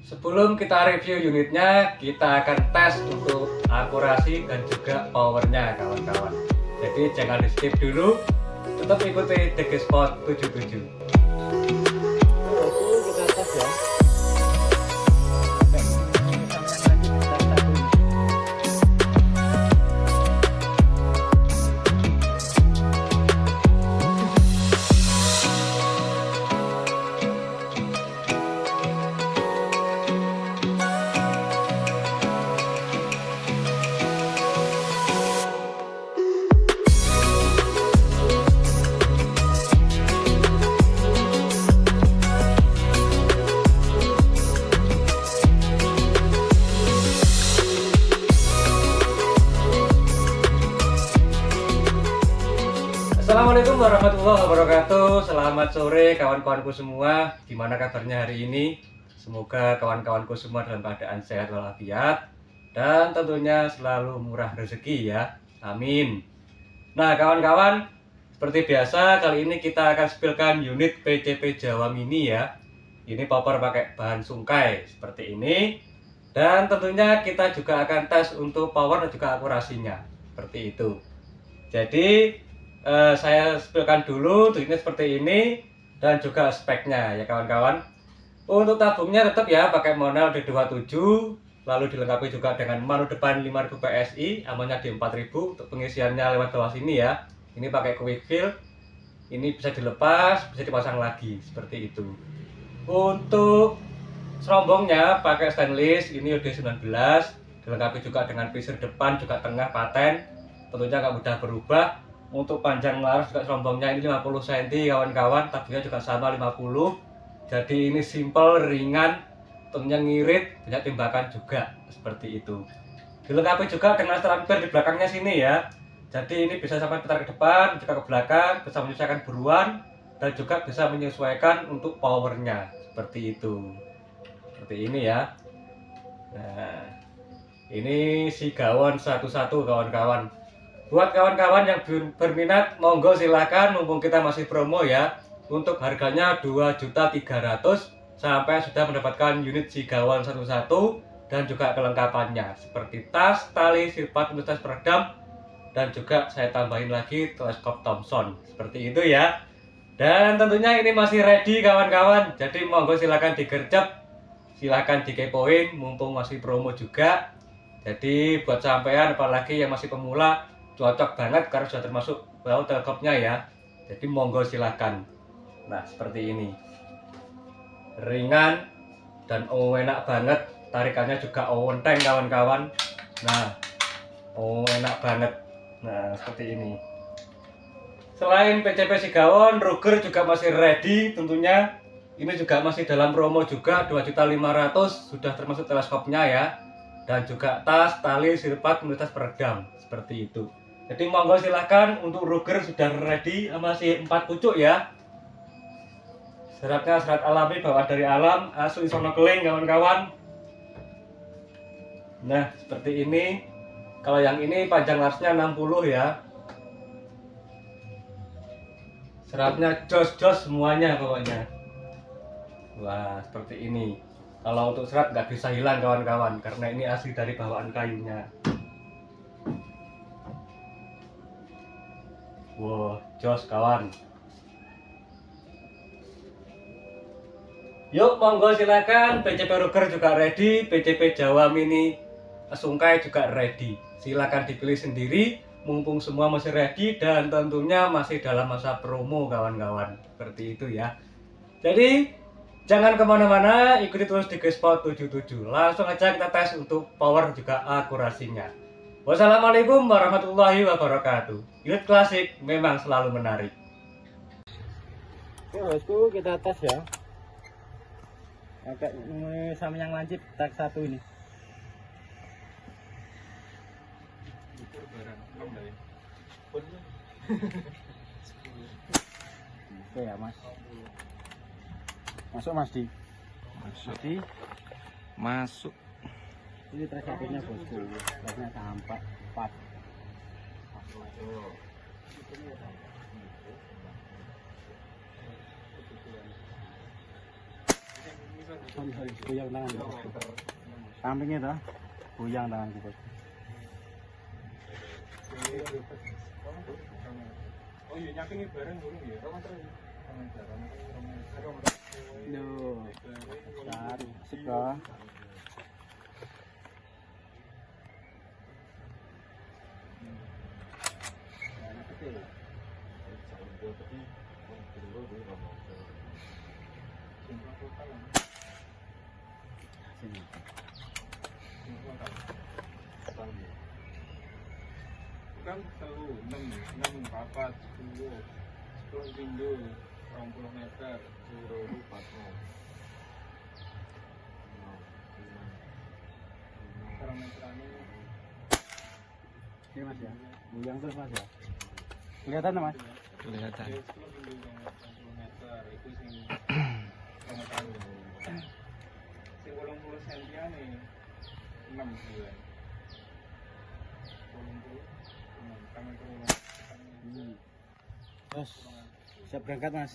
Sebelum kita review unitnya, kita akan tes untuk akurasi dan juga powernya kawan-kawan. Jadi jangan di skip dulu, tetap ikuti DG Sport 77. Kita tes ya. Sampai lagi kita satu. Assalamualaikum warahmatullahi wabarakatuh. Selamat sore kawan-kawanku semua. Gimana kabarnya hari ini? Semoga kawan-kawanku semua dalam keadaan sehat walafiat dan tentunya selalu murah rezeki ya. Amin. Nah kawan-kawan, seperti biasa kali ini kita akan spilkan unit PCP Jawa Mini ya. Ini popor pakai bahan sungkai seperti ini. Dan tentunya kita juga akan tes untuk power dan juga akurasinya. Seperti itu. Jadi saya spilkan dulu unitnya seperti ini dan juga speknya ya kawan-kawan. Untuk tabungnya tetap ya pakai Monel D27, lalu dilengkapi juga dengan manu depan 5000 PSI, amannya di 4000. Untuk pengisiannya lewat bawah sini ya. Ini pakai quick fill. Ini bisa dilepas, bisa dipasang lagi seperti itu. Untuk serombongnya pakai stainless, ini UD19, dilengkapi juga dengan pisir depan juga tengah paten. Tentunya nggak mudah berubah. Untuk panjang laras juga serombongnya ini 50 cm kawan-kawan, tabungnya juga sama 50. Jadi ini simple, ringan, tentunya ngirit, banyak timbakan juga seperti itu. Dilengkapi juga dengan setelan bar di belakangnya sini ya. Jadi ini bisa sampai putar ke depan, juga ke belakang, bisa menyesuaikan buruan dan juga bisa menyesuaikan untuk powernya seperti itu. Seperti ini ya. Nah, ini si gawon satu-satu kawan-kawan. Buat kawan-kawan yang berminat, monggo silahkan mumpung kita masih promo ya. Untuk harganya 2.300.000 sampai sudah mendapatkan unit si gawon satu-satu dan juga kelengkapannya seperti tas, tali, sirpat, tas peredam dan juga saya tambahin lagi teleskop Thomson seperti itu ya. Dan tentunya ini masih ready kawan-kawan. Jadi monggo silahkan digercep, silahkan dikepoin mumpung masih promo juga. Jadi buat sampean apalagi yang masih pemula cocok banget karena sudah termasuk baut teleskopnya ya. Jadi monggo silahkan. Nah seperti ini, ringan dan enak banget, tarikannya juga enteng kawan-kawan. Nah enak banget. Nah seperti ini. Selain PCP Sigawon, Ruger juga masih ready tentunya. Ini juga masih dalam promo juga 2.500.000, sudah termasuk teleskopnya ya. Dan juga tas, tali, sirpat, tas peredam seperti itu. Jadi monggo silahkan untuk Ruger sudah ready, masih 4 pucuk ya. Seratnya serat alami, bawaan dari alam, asli sono keling kawan-kawan. Nah seperti ini. Kalau yang ini panjang larasnya 60 ya. Seratnya jos-jos semuanya pokoknya. Wah seperti ini. Kalau untuk serat nggak bisa hilang kawan-kawan, karena ini asli dari bawaan kayunya. Wow, jos kawan. Yuk monggo silakan, PCP Ruger juga ready, PCP Jawa Mini Sungkai juga ready. Silakan dipilih sendiri, mumpung semua masih ready dan tentunya masih dalam masa promo kawan-kawan. Seperti itu ya. Jadi jangan kemana-mana, ikuti terus di Sport 77. Langsung aja kita tes untuk power juga akurasinya. Wassalamualaikum warahmatullahi wabarakatuh. Unit klasik memang selalu menarik. Oke bosku, kita tes ya. Pakai sama yang lancip tak satu ini. Oke ya mas. Masuk mas Di. Masuk. Masuk. Ini trek satunya bosku. Treknya tampak 4. Sorry, goyang tangan bosku. Sampingnya tuh, goyang tanganku bosku. Oh iya nyakingi bareng dulu ya. Duh, besar, asik kok. Sini. Kan selalu 6 papat 10 pindu 20 meter 10 patmo. Parameterane Ini mas ya, goyang terus mas ya. Kelihatan mas? kelihatan. 10 pindu 20 meter itu sing sama tahun. Sing 80 sentiane 6 bulan. 80 sama turun. Terus, siap berangkat mas.